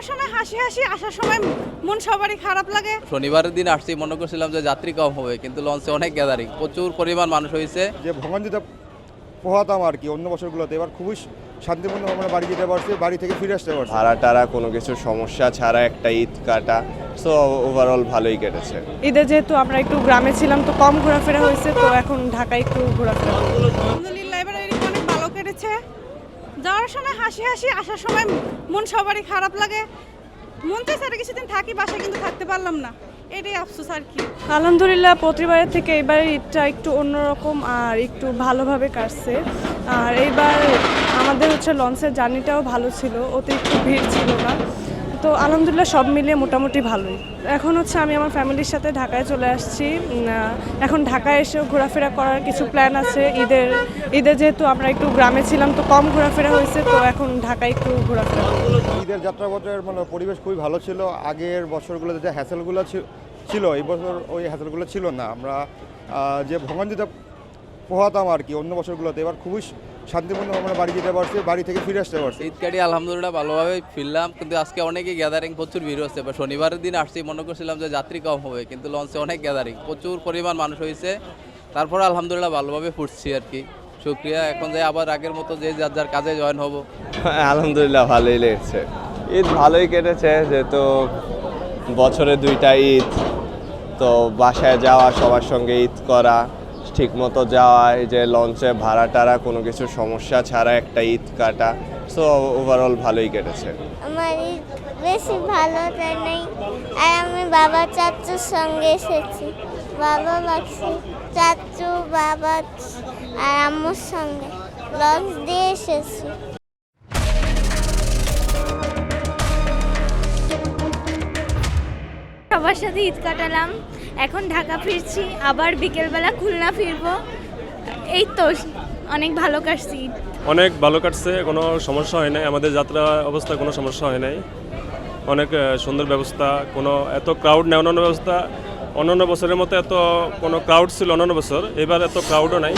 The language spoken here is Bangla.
যাওয়ার সময় হাসি হাসি, আসার সময় মন সবারই খারাপ লাগে। শনিবারের দিন আসছি, মনে করছিলাম যে যাত্রী কম হবে, কিন্তু লঞ্চে অনেক গ্যাদারিং, প্রচুর পরিমাণ মানুষ হয়েছে। যে ভোগান্তিতে পোহাতাম আর কি অন্য বছরগুলোতে, এবার খুবই শান্তিপূর্ণ আমরা বাড়ি যেতে পারছি, বাড়ি থেকে ফিরে আসতে পারছি। ভাড়া টাড়া কোনো কিছু সমস্যা ছাড়া একটা ঈদ কাটা, সো ওভারঅল ভালোই কেটেছে। ঈদে যেহেতু আমরা একটু গ্রামে ছিলাম তো কম ঘোরাফেরা হয়েছে, তো এখন ঢাকায় একটু ঘোরাফেরা। আলহামদুলিল্লাহ এবার এরকম অনেক ভালো কেটেছে। যাওয়ার সময় হাসি হাসি, আসার সময় মন সবারই খারাপ লাগে। মন চাইছে আর কিছুদিন থাকি বাসায়, কিন্তু থাকতে পারলাম না, এটাই আফসোস আর কি। আলহামদুলিল্লাহ প্রতিবারের থেকে এবারের ঈদটা একটু অন্যরকম আর একটু ভালোভাবে কাটছে। আর এইবার আমাদের লঞ্চের জার্নিটাও ভালো ছিল, অতিরিক্ত ভিড় ছিল না। তো আলহামদুলিল্লাহ সব মিলিয়ে মোটামুটি ভালোই। এখন আমি আমার ফ্যামিলির সাথে ঢাকায় চলে আসছি। এখন ঢাকায় এসেও ঘোরাফেরা করার কিছু প্ল্যান আছে। ঈদে যেহেতু আমরা একটু গ্রামে ছিলাম তো কম ঘোরাফেরা হয়েছে, তো এখন ঢাকায় একটু ঘোরাফেরা। ঈদের যাত্রাপথের পরিবেশ খুবই ভালো ছিল। আগের বছরগুলোতে যে হ্যাসেলগুলো ছিল, এই বছর ওই হ্যাসেলগুলো ছিল না। আমরা যে ভোগান্তিতে পোহাতাম আর কি অন্য বছরগুলোতে, এবার খুবই শান্তিপূর্ণ আমরা বাড়ি যেতে পারছি, বাড়ি থেকে ফিরে আসতে পারছি। ঈদ কাটিয়ে আলহামদুলিল্লাহ ভালোভাবে ফিরলাম, কিন্তু আজকে অনেকই গ্যাদারিং, প্রচুর ভিড় হচ্ছে। শনিবারের দিন আসছি, মনে করছিলাম যে যাত্রী কম হবে, কিন্তু লঞ্চে অনেক গ্যাদারিং, প্রচুর পরিমাণ মানুষ হয়েছে। তারপর আলহামদুলিল্লাহ ভালোভাবে ফুটছি আর কি। শুক্রিয়া। এখন যাই আবার আগের মতো যে যার যার কাজে জয়েন হব। আলহামদুলিল্লাহ ভালোই লেগেছে, ঈদ ভালোই কেটেছে। যেহেতু বছরে 2টা ঈদ, তো বাসায় যাওয়া, সবার সঙ্গে ঈদ করা, ঠিক মতো যাওয়া, এই যে লঞ্চে ভাড়া টাড়া কোনো কিছু সমস্যা ছাড়া একটা ঈদ কাটা, সো ওভারঅল ভালোই কেটেছে। আমার ঈদ বেশি ভালো যায় নাই। আর আমি বাবা চাচুর সঙ্গে এসেছি, বাবা মাসি চাচু বাবা আর আম্মুর সঙ্গে লঞ্চ দিয়ে এসেছি। সবার সাথে ঈদ কাটালাম, এখন ঢাকা ফিরছি, আবার বিকেলবেলা খুলনা ফিরবো। এই তো অনেক ভালো কাটছি ঈদ। অনেক ভালো কাটছে, কোনো সমস্যা হয় নাই। আমাদের যাত্রা অবস্থা কোনো সমস্যা হয় নাই, অনেক সুন্দর ব্যবস্থা, কোনো এত ক্রাউড নেই। অন্যান্য বছরের মতো এত কোনো ক্রাউড ছিল অন্যান্য বছর, এবার এত ক্রাউডও নাই।